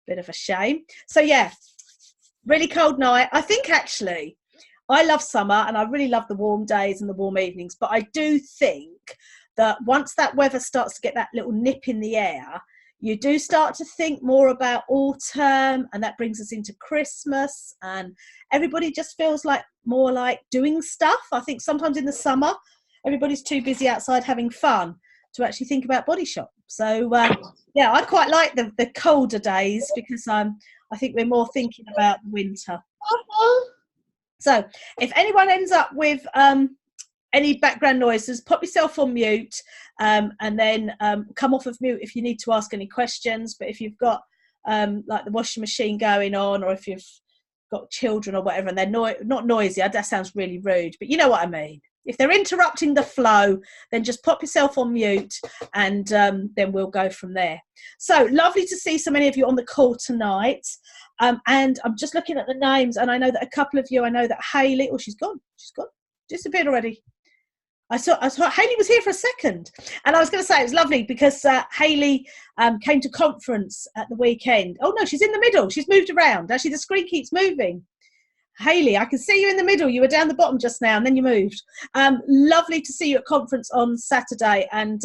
bit of a shame. So yeah, really cold night. I think actually I love summer and I really love the warm days and the warm evenings, but I do think that once that weather starts to get that little nip in the air, you do start to think more about autumn, and that brings us into Christmas, and everybody just feels like more like doing stuff. I think sometimes in the summer, everybody's too busy outside having fun to actually think about body shop. So yeah, I quite like the colder days because I think we're more thinking about the winter. So if anyone ends up with any background noises, pop yourself on mute, and then come off of mute if you need to ask any questions. But if you've got like the washing machine going on, or if you've got children or whatever, and they're not noisy, that sounds really rude, but you know what I mean. If they're interrupting the flow, then just pop yourself on mute, and then we'll go from there. So lovely to see so many of you on the call tonight. And I'm just looking at the names, and I know that a couple of you, I know that Hayley, she's gone, disappeared already. I thought Hayley was here for a second, and I was going to say it was lovely because Hayley came to conference at the weekend. Oh no, she's in the middle. She's moved around. Actually, the screen keeps moving. Hayley, I can see you in the middle. You were down the bottom just now, and then you moved. Lovely to see you at conference on Saturday, and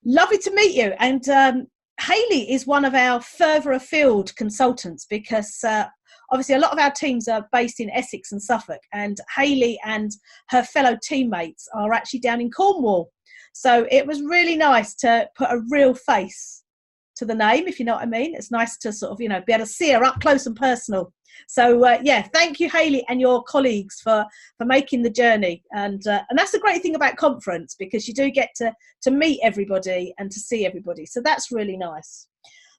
lovely to meet you. And Hayley is one of our further afield consultants because obviously a lot of our teams are based in Essex and Suffolk, and Hayley and her fellow teammates are actually down in Cornwall. So it was really nice to put a real face to the name, if you know what I mean. It's nice to sort of, be able to see her up close and personal. So yeah, thank you, Hayley, and your colleagues for making the journey. And that's the great thing about conference, because you do get to meet everybody and to see everybody. So that's really nice.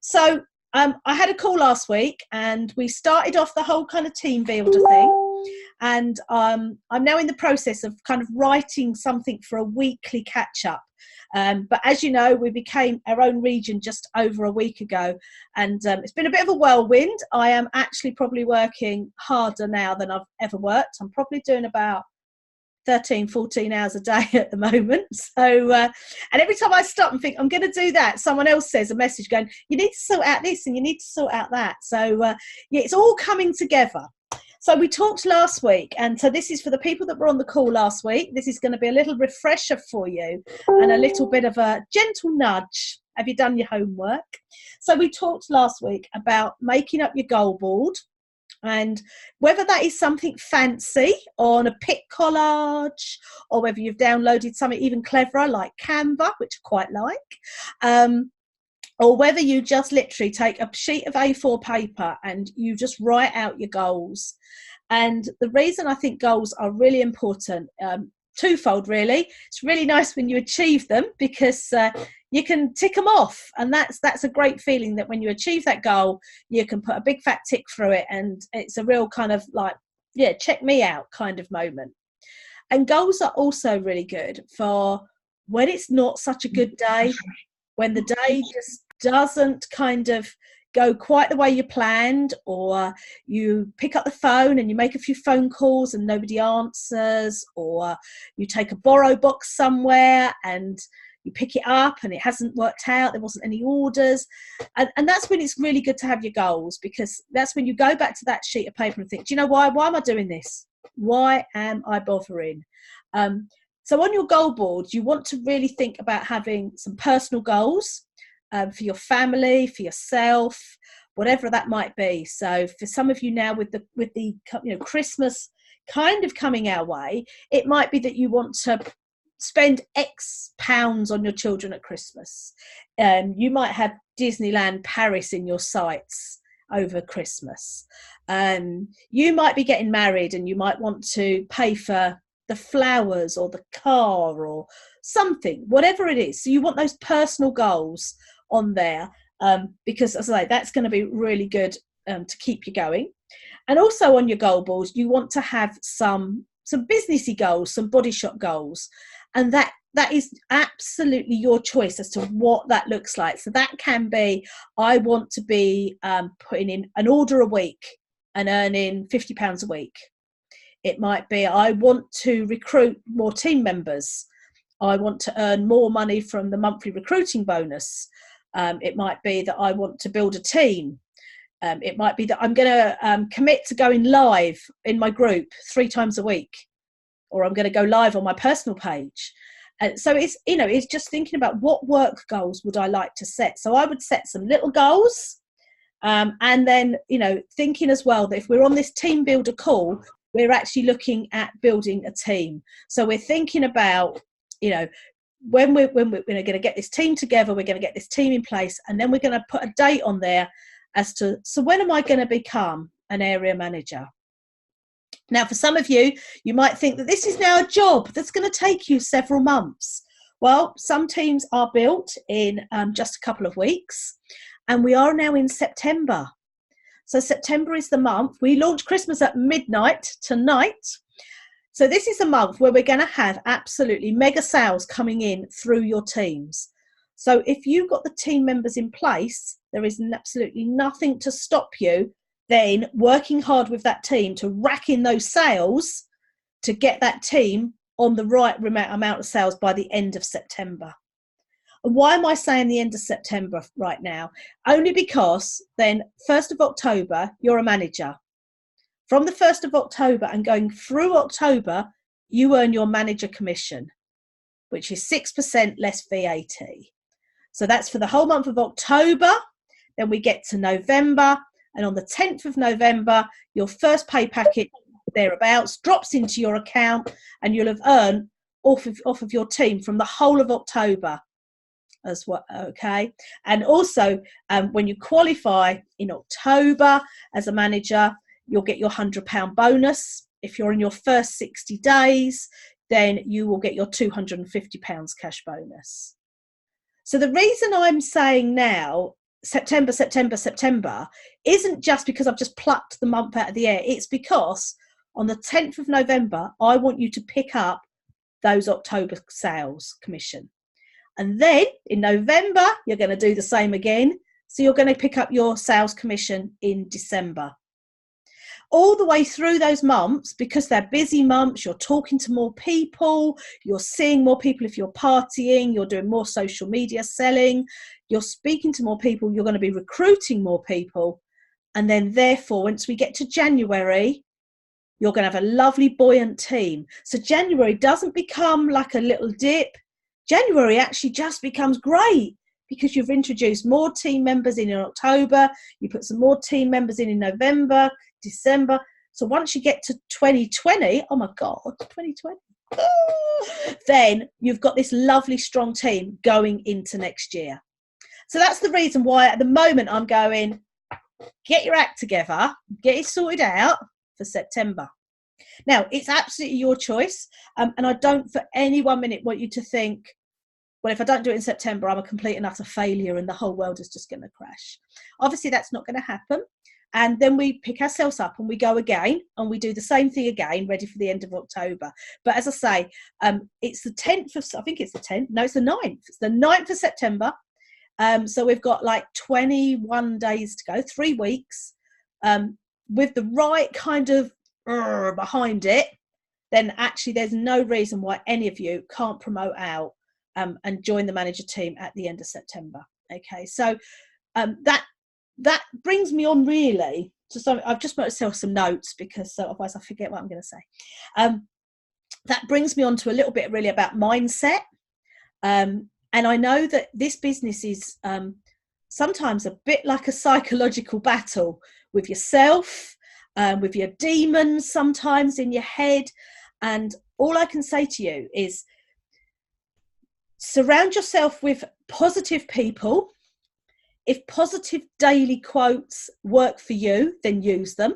So I had a call last week, and we started off the whole kind of team builder thing. And I'm now in the process of kind of writing something for a weekly catch up. But as you know, we became our own region just over a week ago, and it's been a bit of a whirlwind. I am actually probably working harder now than I've ever worked. I'm probably doing about 13, 14 hours a day at the moment. So, and every time I stop and think I'm going to do that, someone else says a message going, you need to sort out this and you need to sort out that. So yeah, it's all coming together. So we talked last week, and so this is for the people that were on the call last week. This is going to be a little refresher for you and a little bit of a gentle nudge. Have you done your homework? So we talked last week about making up your goal board, and whether that is something fancy on a pic collage, or whether you've downloaded something even cleverer like Canva, which I quite like, or whether you just literally take a sheet of A4 paper and you just write out your goals. And the reason I think goals are really important, twofold really. It's really nice when you achieve them, because you can tick them off, and that's a great feeling that when you achieve that goal, you can put a big fat tick through it, and it's a real kind of like, yeah, check me out kind of moment. And goals are also really good for when it's not such a good day, when the day just doesn't kind of go quite the way you planned, or you pick up the phone and you make a few phone calls and nobody answers, or you take a borrow box somewhere and you pick it up and it hasn't worked out, there wasn't any orders. And that's when it's really good to have your goals, because that's when you go back to that sheet of paper and think, do you know why am I doing this? Why am I bothering? So on your goal board, you want to really think about having some personal goals for your family, for yourself, whatever that might be. So for some of you now, with the Christmas kind of coming our way, it might be that you want to spend X pounds on your children at Christmas. You might have Disneyland Paris in your sights over Christmas. You might be getting married and you might want to pay for the flowers or the car or something, whatever it is. So you want those personal goals on there, because as I say, that's going to be really good to keep you going. And also on your goal boards, you want to have some businessy goals, some body shop goals, and that is absolutely your choice as to what that looks like. So that can be, I want to be putting in an order a week and earning £50 a week. It might be, I want to recruit more team members. I want to earn more money from the monthly recruiting bonus. It might be that I want to build a team. It might be that I'm going to commit to going live in my group 3 times a week, or I'm going to go live on my personal page. So it's, it's just thinking about what work goals would I like to set. So I would set some little goals, and then, thinking as well that if we're on this team builder call, we're actually looking at building a team. So we're thinking about, when we're going to get this team together, we're going to get this team in place, and then we're going to put a date on there as to, so when am I going to become an area manager? Now, for some of you, you might think that this is now a job that's going to take you several months. Well, some teams are built in just a couple of weeks, and we are now in September. So September is the month. We launch Christmas at midnight tonight. So this is a month where we're going to have absolutely mega sales coming in through your teams. So if you've got the team members in place, there is absolutely nothing to stop you then working hard with that team to rack in those sales to get that team on the right amount of sales by the end of September. And why am I saying the end of September right now? Only because then 1st of October, you're a manager. From the 1st of October and going through October, you earn your manager commission, which is 6% less VAT. So that's for the whole month of October. Then we get to November. And on the 10th of November, your first pay packet thereabouts drops into your account, and you'll have earned off of your team from the whole of October as well. Okay. And also, when you qualify in October as a manager, you'll get your £100 bonus. If you're in your first 60 days, then you will get your £250 cash bonus. So the reason I'm saying now, September isn't just because I've just plucked the month out of the air. It's because on the 10th of November, I want you to pick up those October sales commission. And then in November, you're going to do the same again. So you're going to pick up your sales commission in December. All the way through those months, because they're busy months, you're talking to more people, you're seeing more people if you're partying, you're doing more social media selling, you're speaking to more people, you're going to be recruiting more people. And then therefore, once we get to January, you're going to have a lovely buoyant team. So January doesn't become like a little dip. January actually just becomes great because you've introduced more team members in October, you put some more team members in November, December. So once you get to 2020, oh my God, 2020, then you've got this lovely strong team going into next year. So that's the reason why at the moment I'm going, get your act together, get it sorted out for September. Now, it's absolutely your choice. And I don't for any 1 minute want you to think, well, if I don't do it in September, I'm a complete and utter failure and the whole world is just going to crash. Obviously, that's not going to happen. And then we pick ourselves up and we go again and we do the same thing again, ready for the end of October. But as I say, it's the 10th of, I think it's the 10th. No, it's the 9th. It's the 9th of September. So we've got like 21 days to go, 3 weeks. With the right kind of behind it, then actually there's no reason why any of you can't promote out and join the manager team at the end of September. Okay, so that brings me on really to some, I've just put myself some notes because otherwise I forget what I'm going to say. That brings me on to a little bit really about mindset. And I know that this business is sometimes a bit like a psychological battle with yourself, with your demons sometimes in your head. And all I can say to you is surround yourself with positive people. If positive daily quotes work for you, then use them.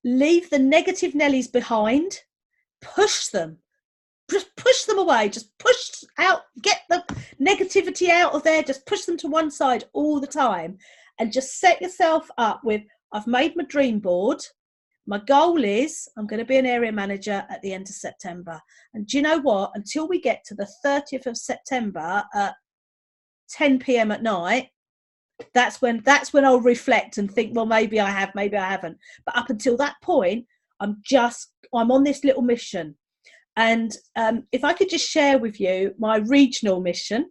Leave the negative Nellies behind. Push them. Just push them away. Just push out. Get the negativity out of there. Just push them to one side all the time. And just set yourself up with, I've made my dream board. My goal is I'm going to be an area manager at the end of September. And do you know what? Until we get to the 30th of September at 10 p.m. at night, that's when I'll reflect and think, well, maybe I have, maybe I haven't. But up until that point, I'm on this little mission. And if I could just share with you my regional mission,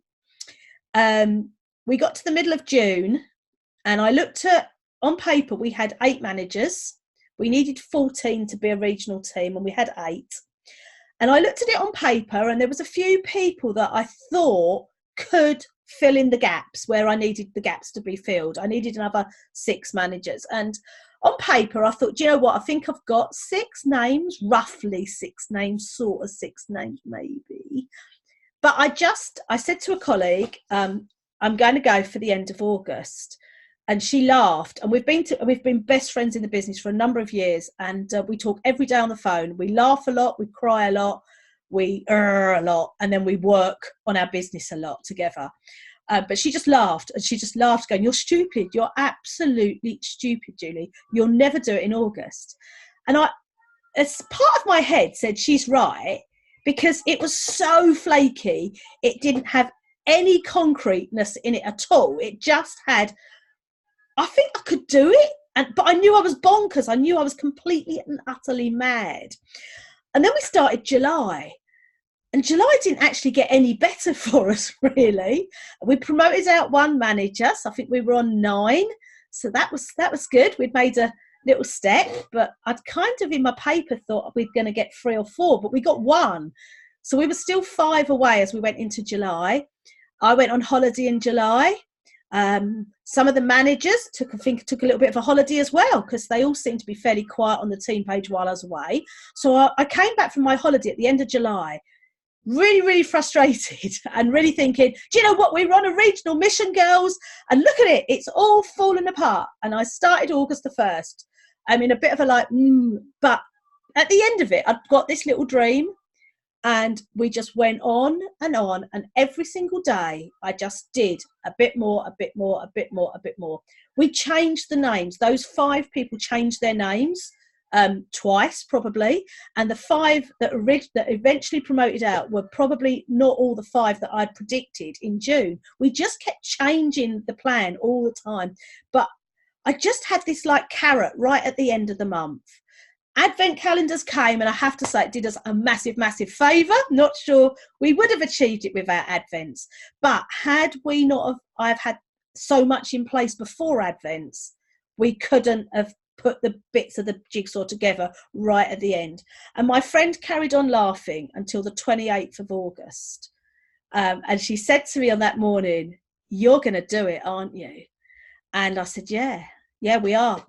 we got to the middle of June And I looked at, on paper, we had 8 managers. We needed 14 to be a regional team, and we had 8. And I looked at it on paper, and there was a few people that I thought could fill in the gaps where I needed the gaps to be filled. I needed another 6 managers. And on paper, I thought, do you know what? I think I've got 6 names, roughly 6 names, sort of 6 names maybe. But I said to a colleague, I'm going to go for the end of August. And she laughed. And we've been best friends in the business for a number of years. And we talk every day on the phone. We laugh a lot, we cry a lot, we a lot, and then we work on our business a lot together. But she just laughed, and she just laughed, going, "You're stupid. You're absolutely stupid, Julie. You'll never do it in August." And I, as part of my head, said she's right, because it was so flaky. It didn't have any concreteness in it at all. It just had, I think I could do it, but I knew I was bonkers. I knew I was completely and utterly mad. And then we started July. And July didn't actually get any better for us, really. We promoted out 1 manager, so I think we were on 9. So that was good. We'd made a little step, but I'd kind of in my paper thought we were going to get 3 or 4, but we got 1. So we were still 5 away as we went into July. I went on holiday in July. Some of the managers took a little bit of a holiday as well, because they all seemed to be fairly quiet on the team page while I was away. So I came back from my holiday at the end of July, really, really frustrated and really thinking, do you know what? We were on a regional mission, girls, and look at it. It's all fallen apart. And I started August the 1st. I mean, a bit of a but at the end of it, I'd got this little dream, and we just went on. And every single day I just did a bit more, a bit more, a bit more, a bit more. We changed the names. Those 5 people changed their names twice probably, and the 5 that eventually promoted out were probably not all the 5 that I'd predicted in June. We just kept changing the plan all the time, but I just had this like carrot right at the end of the month. Advent calendars came, and I have to say it did us a massive favour. Not sure we would have achieved it without Advents, but had we not have, I've had so much in place before Advents, we couldn't have put the bits of the jigsaw together right at the end. And my friend carried on laughing until the 28th of August. And she said to me on that morning, "You're going to do it, aren't you?" And I said, yeah, we are.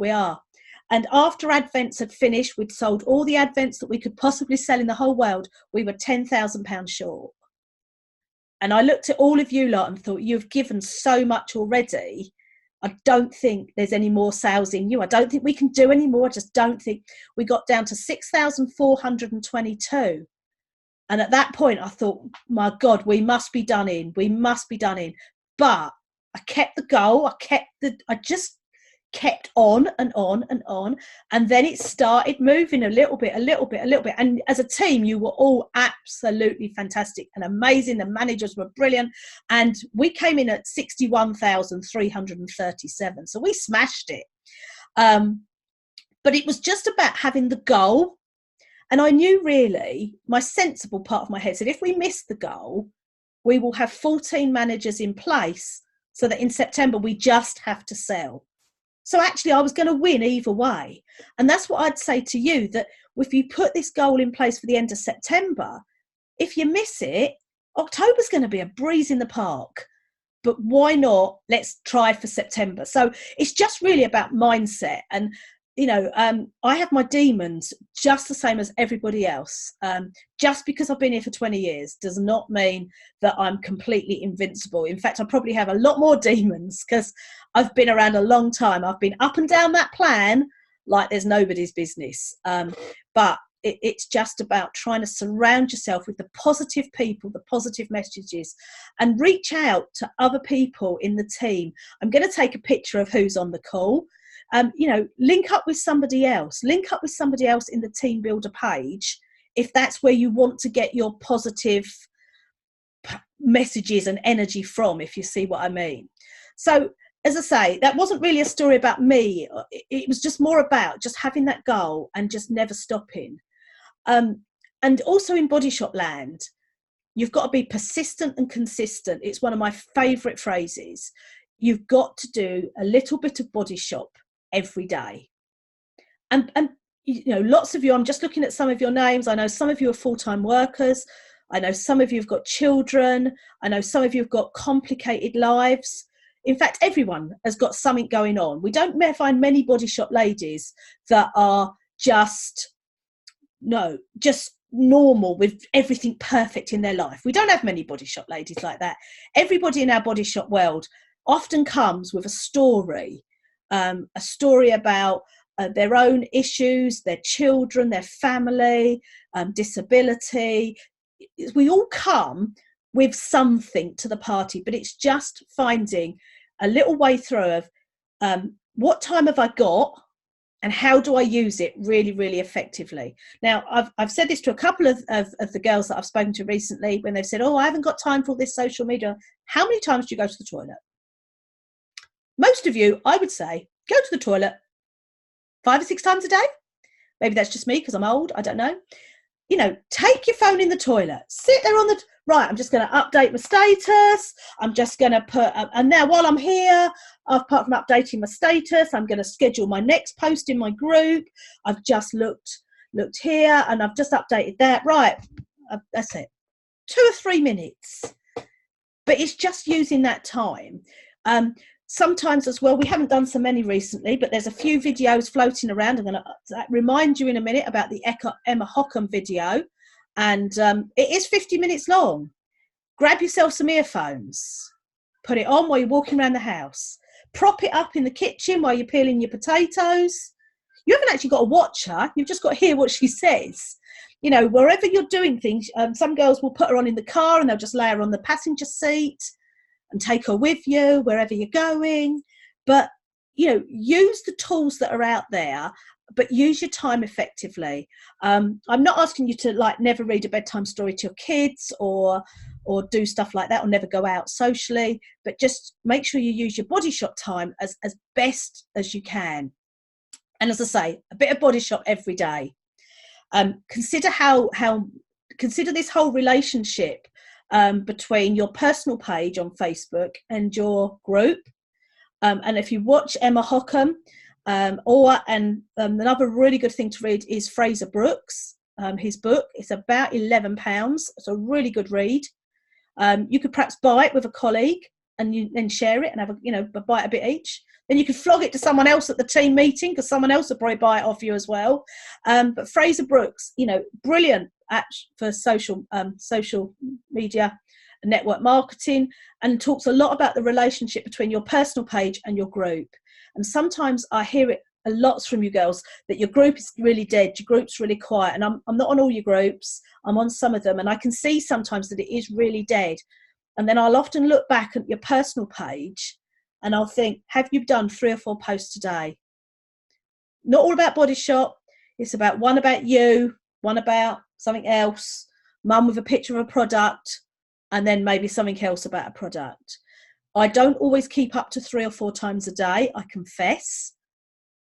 And after Advents had finished, we'd sold all the Advents that we could possibly sell in the whole world. We were £10,000 short. And I looked at all of you lot and thought, you've given so much already. I don't think there's any more sales in you. I don't think we can do any more. I just don't think. We got down to 6,422. And at that point, I thought, my God, we must be done in. But I kept the goal. I just kept on and on and on. And then it started moving a little bit. And as a team, you were all absolutely fantastic and amazing. The managers were brilliant. And we came in at 61,337. So we smashed it. But it was just about having the goal. And I knew, really, my sensible part of my head said, if we miss the goal, we will have 14 managers in place so that in September we just have to sell. So actually I was going to win either way. And that's what I'd say to you, that if you put this goal in place for the end of September, if you miss it, October's going to be a breeze in the park. But why not? Let's try for September. So it's just really about mindset. And you know, I have my demons just the same as everybody else. Just because I've been here for 20 years does not mean that I'm completely invincible. In fact, I probably have a lot more demons because I've been around a long time. I've been up and down that plan like there's nobody's business. But it's just about trying to surround yourself with the positive people, the positive messages, and reach out to other people in the team. I'm going to take a picture of who's on the call. You know, link up with somebody else in the team builder page if that's where you want to get your positive messages and energy from, if you see what I mean. So as I say, that wasn't really a story about me. It was just more about just having that goal and just never stopping. And also in Body Shop land, you've got to be persistent and consistent. It's one of my favourite phrases. you've got to do a little bit of body shop every day. And you know, lots of you, I'm just looking at some of your names. I know some of you are full-time workers. I know some of you have got children. I know some of you have got complicated lives. In fact, everyone has got something going on. We don't find many body shop ladies that are just normal with everything perfect in their life. We don't have many body shop ladies like that. Everybody in our body shop world often comes with a story about their own issues, their children, their family, disability. We all come with something to the party, but it's just finding a little way through of what time have I got and how do I use it really, really effectively. Now, I've said this to a couple of the girls that I've spoken to recently when they've said, oh, I haven't got time for all this social media. How many times do you go to the toilet? Most of you, I would say, go to the toilet 5 or 6 times a day. Maybe that's just me because I'm old. I don't know. You know, take your phone in the toilet. Sit there on the... Right, I'm just going to update my status. I'm just going to put... and now while I'm here, apart from updating my status, I'm going to schedule my next post in my group. I've just looked here and I've just updated that. Right, that's it. 2 or 3 minutes. But it's just using that time. Sometimes as well, we haven't done so many recently, but there's a few videos floating around. I'm going to remind you in a minute about the Emma Hockham video. And it is 50 minutes long. Grab yourself some earphones. Put it on while you're walking around the house. Prop it up in the kitchen while you're peeling your potatoes. You haven't actually got to watch her. You've just got to hear what she says. You know, wherever you're doing things, some girls will put her on in the car and they'll just lay her on the passenger seat and take her with you wherever you're going. But, you know, use the tools that are out there, but use your time effectively. I'm not asking you to like never read a bedtime story to your kids or do stuff like that or never go out socially, but just make sure you use your body shop time as best as you can. And as I say, a bit of body shop every day. Consider consider this whole relationship between your personal page on Facebook and your group. And if you watch Emma Hockham, another really good thing to read is Fraser Brooks, his book. It's about £11. It's a really good read. You could perhaps buy it with a colleague and you then share it and have buy it a bit each. Then you could flog it to someone else at the team meeting because someone else will probably buy it off you as well. But Fraser Brooks, brilliant for social media and network marketing, and talks a lot about the relationship between your personal page and your group. And sometimes I hear it a lot from you girls that your group is really dead, your group's really quiet. And I'm not on all your groups, I'm on some of them, and I can see sometimes that it is really dead. And then I'll often look back at your personal page and I'll think, have you done 3 or 4 posts today? Not all about body shop. It's about one about you, one about something else, mum with a picture of a product, and then maybe something else about a product. I don't always keep up to 3 or 4 times a day, I confess,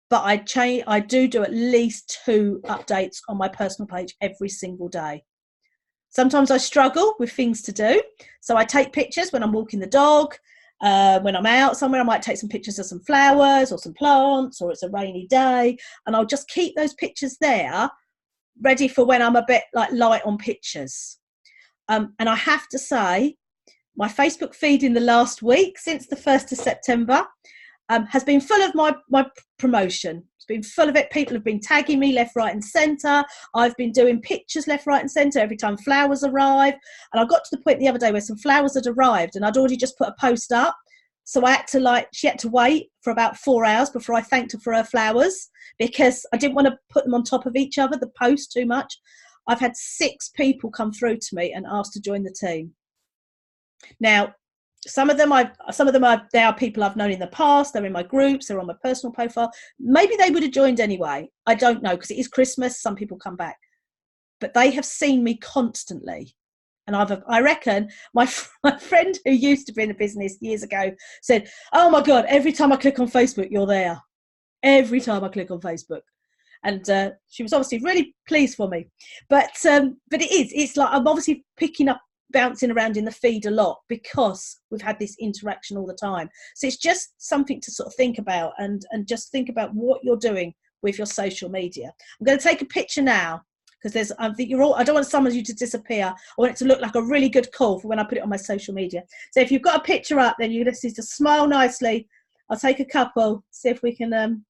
but I do at least 2 updates on my personal page every single day. Sometimes I struggle with things to do, so I take pictures when I'm walking the dog. When I'm out somewhere, I might take some pictures of some flowers or some plants, or it's a rainy day, and I'll just keep those pictures there ready for when I'm a bit light on pictures. And I have to say, my Facebook feed in the last week, since the 1st of September, has been full of my promotion. It's been full of it. People have been tagging me left, right and centre. I've been doing pictures left, right and centre every time flowers arrive. And I got to the point the other day where some flowers had arrived and I'd already just put a post up. So she had to wait for about 4 hours before I thanked her for her flowers, because I didn't want to put them on top of each other, the post, too much. I've had 6 people come through to me and ask to join the team. Now, some of them they are people I've known in the past. They're in my groups. They're on my personal profile. Maybe they would have joined anyway. I don't know, because it is Christmas. Some people come back, but they have seen me constantly. And I reckon my friend who used to be in the business years ago said, "Oh my God, every time I click on Facebook, you're there. Every time I click on Facebook." And she was obviously really pleased for me. But it's like I'm obviously picking up bouncing around in the feed a lot because we've had this interaction all the time. So it's just something to sort of think about, and just think about what you're doing with your social media. I'm going to take a picture now, because I think you're all, I don't want some of you to disappear. I want it to look like a really good call for when I put it on my social media. So if you've got a picture up, then you just need to smile nicely. I'll take a couple, see if we can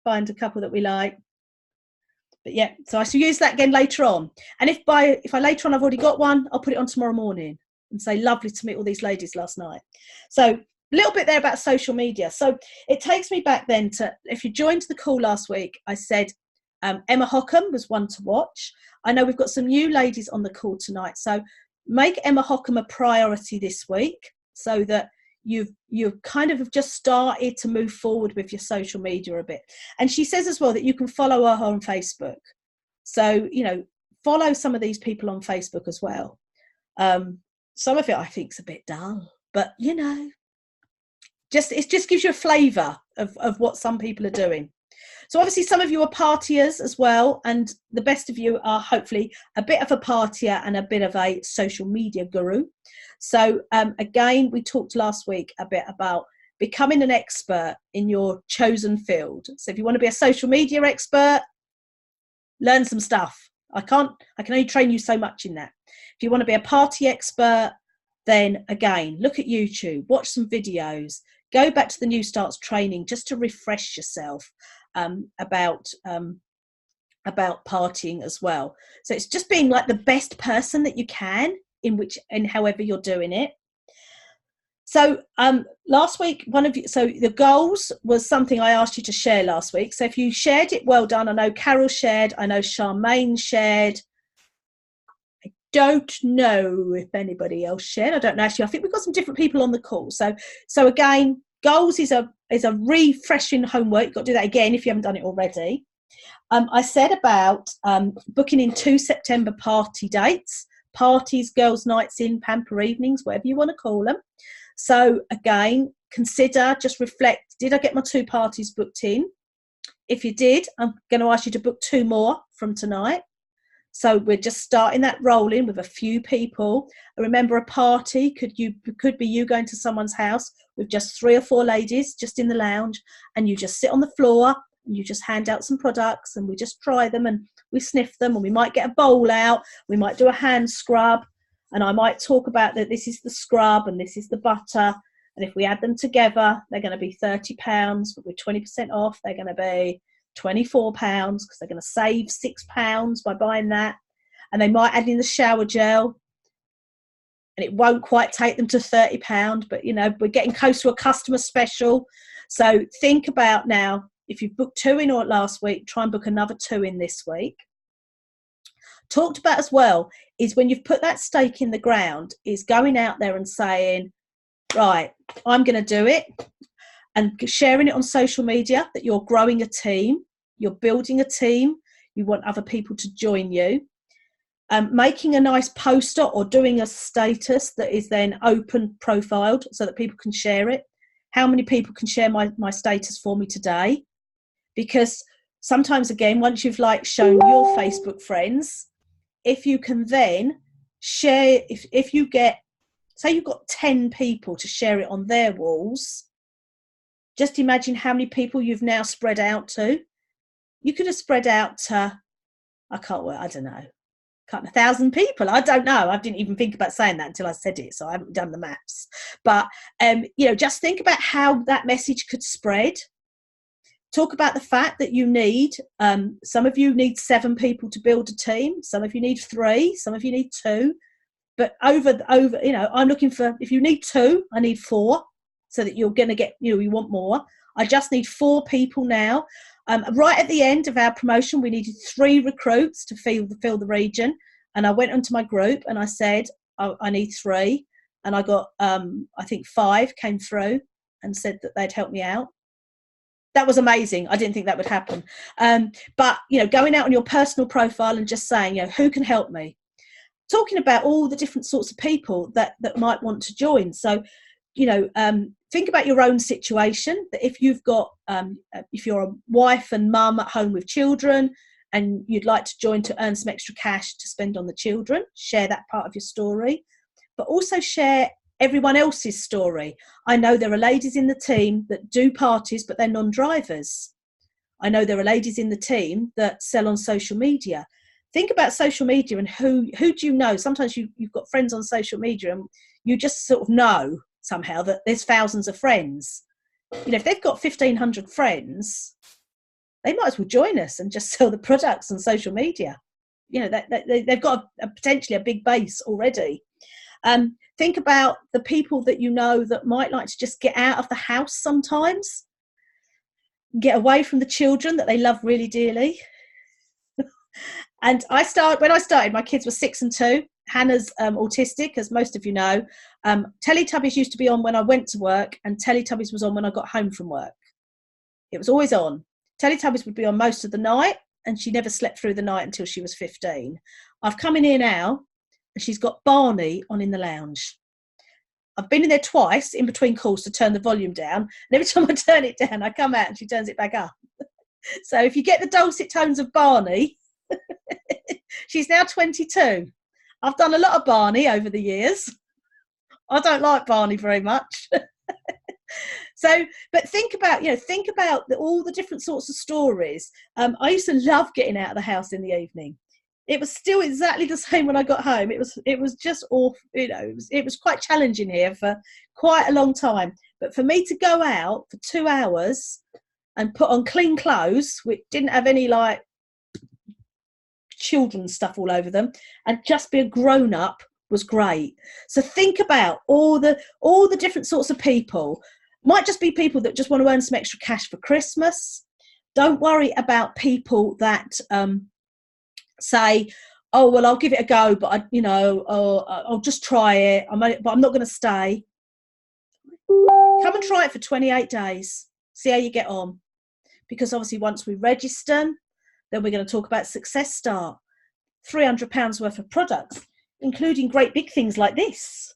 find a couple that we like. But yeah, so I shall use that again later on. And if I later on I've already got one, I'll put it on tomorrow morning and say, lovely to meet all these ladies last night. So a little bit there about social media. So it takes me back then to, if you joined the call last week, I said Emma Hockham was one to watch. I know we've got some new ladies on the call tonight. So make Emma Hockham a priority this week, so that you've kind of just started to move forward with your social media a bit. And she says as well that you can follow her on Facebook. So, you know, follow some of these people on Facebook as well. Some of it I think is a bit dull, but you know, it just gives you a flavour of what some people are doing. So obviously some of you are partiers as well, and the best of you are hopefully a bit of a partier and a bit of a social media guru. So again, we talked last week a bit about becoming an expert in your chosen field. So if you want to be a social media expert, learn some stuff. I can only train you so much in that. If you want to be a party expert, then again, look at YouTube, watch some videos, go back to the New Starts training just to refresh yourself about partying as well. So it's just being like the best person that you can in however you're doing it. So last week, so the goals was something I asked you to share last week. So if you shared it, well done. I know Carol shared, I know Charmaine shared. I don't know if anybody else shared. I don't know, actually. I think we've got some different people on the call. So again, goals is a refreshing homework. You've got to do that again if you haven't done it already. I said about booking in 2 September party dates, parties, girls' nights in, pamper evenings, whatever you want to call them. So again, consider, just reflect, did I get my 2 parties booked in? If you did, I'm going to ask you to book 2 more from tonight. So we're just starting that rolling with a few people. Remember, a party could be you going to someone's house with just 3 or 4 ladies just in the lounge, and you just sit on the floor and you just hand out some products, and we just try them and we sniff them, and we might get a bowl out, we might do a hand scrub, and I might talk about that this is the scrub and this is the butter, and if we add them together, they're going to be £30, but with 20% off, they're going to be £24 because they're going to save £6 by buying that. And they might add in the shower gel, and it won't quite take them to £30, but you know, we're getting close to a customer special. So think about now, if you've booked 2 in or last week, try and book another 2 in this week. Talked about as well is when you've put that stake in the ground, is going out there and saying, right, I'm going to do it, and sharing it on social media that you're growing a team, you're building a team, you want other people to join you. Making a nice poster or doing a status that is then open profiled so that people can share it. How many people can share my status for me today? Because sometimes, again, once you've shown your Facebook friends, if you can then share, if you get, say you've got 10 people to share it on their walls, just imagine how many people you've now spread out to. You could have spread out to, I don't know, 1,000 people. I don't know. I didn't even think about saying that until I said it, so I haven't done the maths. But, just think about how that message could spread. Talk about the fact that you need, some of you need 7 people to build a team. Some of you need 3. Some of you need 2. But over, I'm looking for, if you need 2, I need 4. So that you're going to get, you want more. I just need 4 people now. Right at the end of our promotion, we needed 3 recruits to fill the region. And I went onto my group and I said, I need 3. And I got, I think 5 came through and said that they'd help me out. That was amazing. I didn't think that would happen. But, going out on your personal profile and just saying, who can help me? Talking about all the different sorts of people that might want to join. So, think about your own situation, that if you've got, if you're a wife and mum at home with children and you'd like to join to earn some extra cash to spend on the children, share that part of your story. but also share everyone else's story. I know there are ladies in the team that do parties, but they're non-drivers. I know there are ladies in the team that sell on social media. Think about social media and who do you know? Sometimes you've got friends on social media and you just sort of know somehow that there's thousands of friends. You know, if they've got 1,500 friends, they might as well join us and just sell the products on social media. You know, they've got potentially a big base already. Think about the people that you know that might like to just get out of the house sometimes, get away from the children that they love really dearly. And when I started, my kids were 6 and 2. Hannah's autistic, as most of you know. Teletubbies used to be on when I went to work, and Teletubbies was on when I got home from work. It was always on. Teletubbies would be on most of the night, and she never slept through the night until she was 15. I've come in here now, and she's got Barney on in the lounge. I've been in there twice in between calls to turn the volume down, and every time I turn it down, I come out and she turns it back up. So if you get the dulcet tones of Barney, she's now 22. I've done a lot of Barney over the years. I don't like Barney very much. So, but think about all the different sorts of stories. I used to love getting out of the house in the evening. It was still exactly the same when I got home. It was just awful. You know, it was quite challenging here for quite a long time. But for me to go out for 2 hours and put on clean clothes, which didn't have any like children's stuff all over them, and just be a grown up was great. So think about all the different sorts of people. Might just be people that just want to earn some extra cash for Christmas. Don't worry about people that say, oh well, I'll give it a go, but I'll just try it, but I'm not going to stay. Come and try it for 28 days, see how you get on, because obviously once we register, then we're going to talk about Success Start. £300 worth of products, including great big things like this.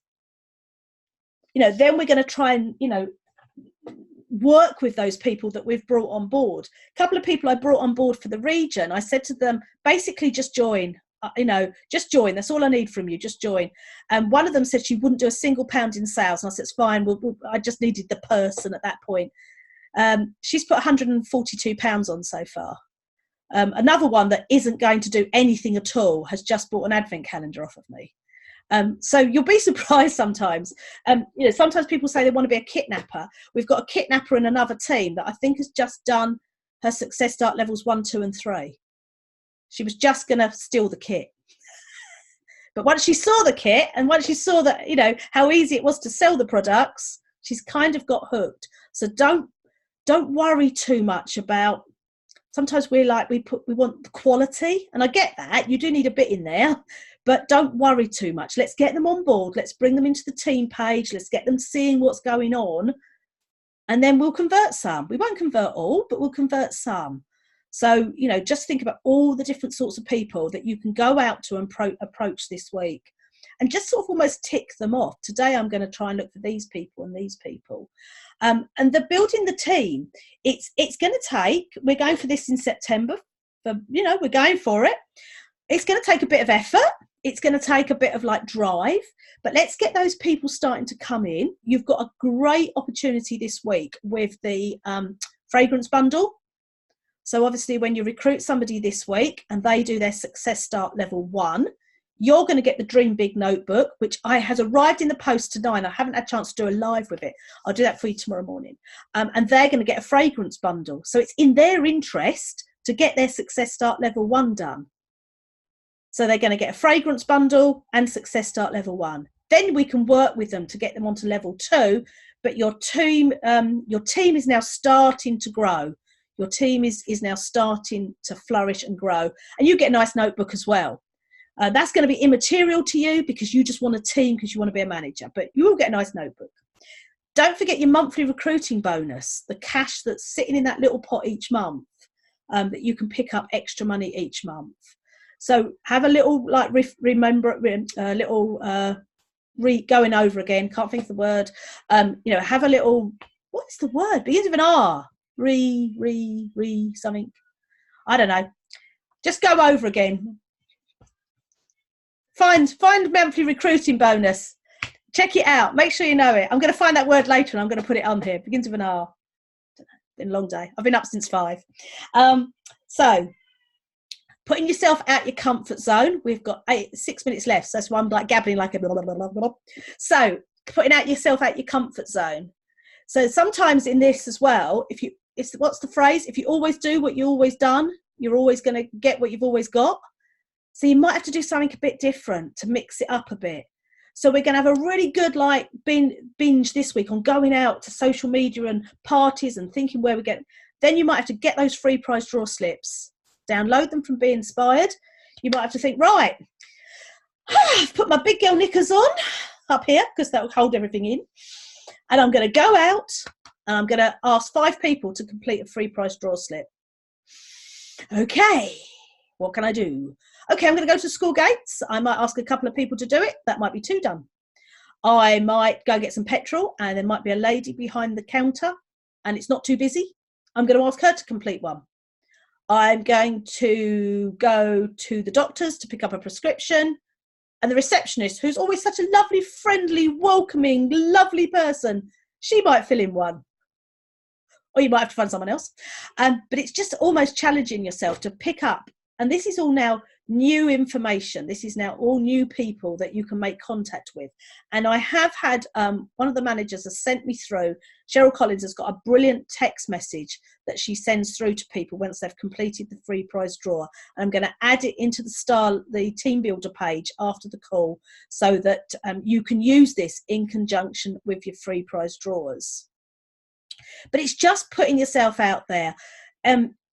You know, then we're going to try and, work with those people that we've brought on board. A couple of people I brought on board for the region, I said to them, basically just join. Just join. That's all I need from you. Just join. And one of them said she wouldn't do a single pound in sales. And I said, it's fine. I just needed the person at that point. She's put £142 on so far. Another one that isn't going to do anything at all has just bought an advent calendar off of me. So you'll be surprised sometimes. Sometimes people say they want to be a kidnapper. We've got a kidnapper in another team that I think has just done her Success Start levels 1, 2 and 3. She was just going to steal the kit. But once she saw the kit and once she saw that, how easy it was to sell the products, she's kind of got hooked. So don't worry too much about. Sometimes we want the quality, and I get that. You do need a bit in there, but don't worry too much. Let's get them on board. Let's bring them into the team page. Let's get them seeing what's going on, and then we'll convert some. We won't convert all, but we'll convert some. So, just think about all the different sorts of people that you can go out to and approach this week, and just sort of almost tick them off. Today, I'm going to try and look for these people and these people. And the building the team, it's going to take, we're going for this in September, we're going for it. It's going to take a bit of effort. It's going to take a bit of drive, but let's get those people starting to come in. You've got a great opportunity this week with the fragrance bundle. So obviously when you recruit somebody this week and they do their Success Start level 1, you're going to get the Dream Big notebook, which has arrived in the post tonight. I haven't had a chance to do a live with it. I'll do that for you tomorrow morning. And they're going to get a fragrance bundle. So it's in their interest to get their Success Start level 1 done. So they're going to get a fragrance bundle and Success Start level 1. Then we can work with them to get them onto level 2. But your team is now starting to grow. Your team is now starting to flourish and grow. And you get a nice notebook as well. That's going to be immaterial to you because you just want a team because you want to be a manager, but you will get a nice notebook. Don't forget your monthly recruiting bonus, the cash that's sitting in that little pot each month, that you can pick up extra money each month. So have a little going over again. Can't think of the word. Have a little. What is the word? Begins with an R. Something. I don't know. Just go over again. Find monthly recruiting bonus. Check it out. Make sure you know it. I'm going to find that word later and I'm going to put it on here. It begins with an R. Been a long day. I've been up since 5. So putting yourself out your comfort zone. We've got 6 minutes left. So that's why I'm like gabbling like a blah, blah, blah, blah, blah. So putting yourself out your comfort zone. So sometimes in this as well, what's the phrase? If you always do what you've always done, you're always going to get what you've always got. So you might have to do something a bit different to mix it up a bit. So we're going to have a really good like binge this week on going out to social media and parties and thinking where we get. Then you might have to get those free prize draw slips, download them from Be Inspired. You might have to think, right, I've put my big girl knickers on up here because that will hold everything in. And I'm going to go out and I'm going to ask 5 people to complete a free prize draw slip. Okay, what can I do? Okay, I'm going to go to school gates. I might ask a couple of people to do it. That might be 2 done. I might go get some petrol and there might be a lady behind the counter and it's not too busy. I'm going to ask her to complete one. I'm going to go to the doctor's to pick up a prescription and the receptionist, who's always such a lovely, friendly, welcoming, lovely person, she might fill in one. Or you might have to find someone else. But it's just almost challenging yourself to pick up. And this is all now new information. This is now all new people that you can make contact with. And I have had one of the managers has sent me through. Cheryl Collins has got a brilliant text message that she sends through to people once they've completed the free prize draw. And I'm going to add it into the team builder page after the call so that you can use this in conjunction with your free prize drawers. But it's just putting yourself out there.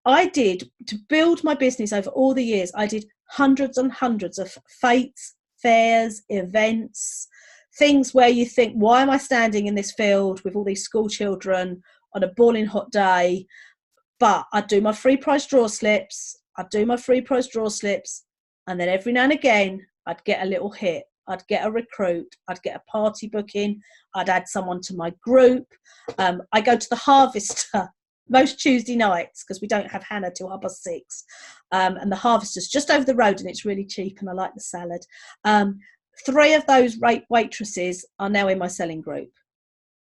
I did, to build my business over all the years, I did hundreds and hundreds of fetes, fairs, events, things where you think, why am I standing in this field with all these school children on a boiling hot day? But I'd do my free prize draw slips, and then every now and again, I'd get a little hit. I'd get a recruit, I'd get a party booking, I'd add someone to my group. I go to the Harvester most Tuesday nights because we don't have Hannah till 6:30. And the Harvester's just over the road and it's really cheap and I like the salad. 3 of those waitresses are now in my selling group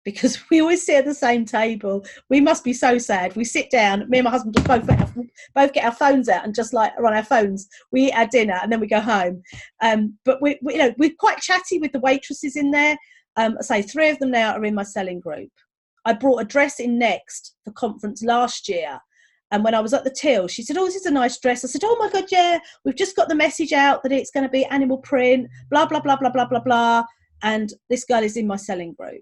because we always sit at the same table. We must be so sad. We sit down, me and my husband both get our phones out and just like on our phones, we eat our dinner and then we go home. But we're quite chatty with the waitresses in there. I say 3 of them now are in my selling group. I brought a dress in Next for conference last year. And when I was at the till, she said, oh, this is a nice dress. I said, oh my God, yeah, we've just got the message out that it's going to be animal print, blah, blah, blah, blah, blah, blah, blah. And this girl is in my selling group.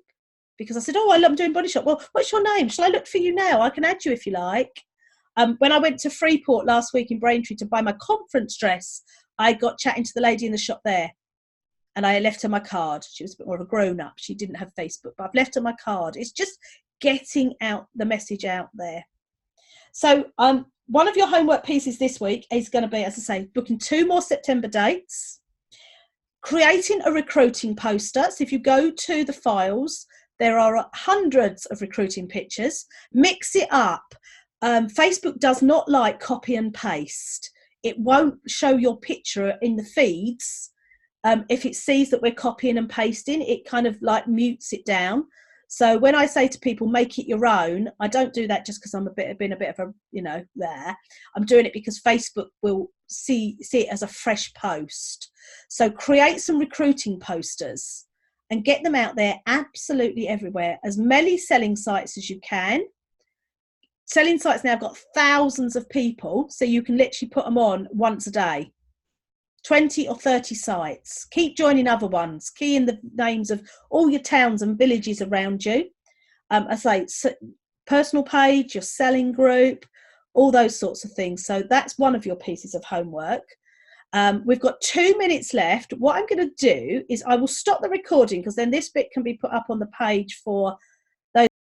Because I said, oh, I'm doing Body Shop. Well, what's your name? Shall I look for you now? I can add you if you like. When I went to Freeport last week in Braintree to buy my conference dress, I got chatting to the lady in the shop there. And I left her my card. She was a bit more of a grown-up. She didn't have Facebook, but I've left her my card. It's just getting out the message out there. So one of your homework pieces this week is going to be, as I say, booking 2 more September dates, creating a recruiting poster. So if you go to the files, there are hundreds of recruiting pictures. Mix it up. Facebook does not like copy and paste. It won't show your picture in the feeds. If it sees that we're copying and pasting, it kind of like mutes it down. So when I say to people, make it your own, I don't do that just because I'm been a bit of a, there. I'm doing it because Facebook will see it as a fresh post. So create some recruiting posters and get them out there absolutely everywhere. As many selling sites as you can. Selling sites now have got thousands of people, so you can literally put them on once a day. 20 or 30 sites. Keep joining other ones. Key in the names of all your towns and villages around you. I say personal page, your selling group, all those sorts of things. So that's one of your pieces of homework. We've got 2 minutes left. What I'm going to do is I will stop the recording because then this bit can be put up on the page for